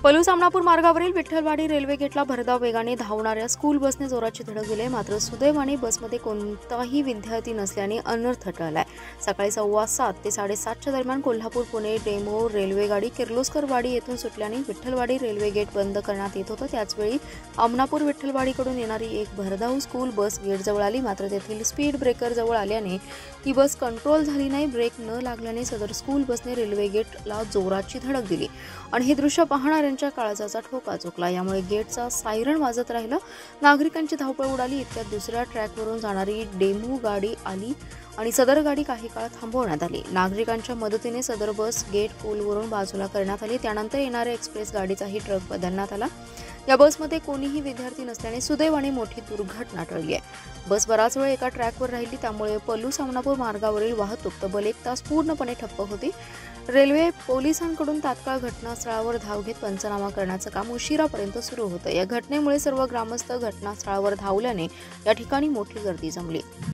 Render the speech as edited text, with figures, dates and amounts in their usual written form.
पलूस आमनापूर मार्गावरील विठ्ठलवाडी रेल्वे गेटला भरधाव वेगाने धावणाऱ्या स्कूल बसने जोराची धडक दिली। मात्र सुदैवाने बसमध्ये कोणताही विद्यार्थी नसल्याने अनर्थ टळलाय। सकाळी 7:15 ते 7:30च्या दरम्यान कोल्हापूर पुणे डेमो रेल्वे गाडी किर्लोस्करवाडी येथून सुटल्याने विठ्ठलवाडी रेल्वे गेट बंद करण्यात येत होतं। त्याचवेळी आमनापूर विठ्ठलवाडीकडून येणारी एक भरधाव स्कूल बस गेटजवळ आली। मात्र तेथील स्पीड ब्रेकर जवळ आल्याने ती बस कंट्रोल झाली नाही। ब्रेक न लागल्याने सदर स्कूल बसने रेल्वे गेटला जोराची धडक दिली आणि हे दृश्य पाहणाऱ्यांच्या काळजाचा ठोका चुकला। यामुळे गेटचा सायरन वाजत राहिला। नागरिकांची धावपळ उडाली। इतक्यात दुसऱ्या ट्रॅकवरून जाणारी डेमो गाडी आली आणि सदर गाडी काही काळ थांबवण्यात आली। नागरिकांच्या मदतीने सदर बस गेट पूलवरून बाजूला करण्यात आली। त्यानंतर येणाऱ्या एक्सप्रेस गाडीचाही ट्रक बदलण्यात आला। या बसमध्ये कोणीही विद्यार्थी नसल्याने सुदैवाने मोठी दुर्घटना टळली आहे। बस बराच वेळ एका ट्रॅकवर राहिली, त्यामुळे पलूस आमनापूर मार्गावरील वाहतूक तब्बल 1 तास पूर्णपणे ठप्प होती। रेल्वे पोलिसांकडून तात्काळ घटनास्थळावर धाव घेत पंचनामा करण्याचं काम उशिरापर्यंत सुरू होतं। या घटनेमुळे सर्व ग्रामस्थ घटनास्थळावर धावल्याने या ठिकाणी मोठी गर्दी जमली।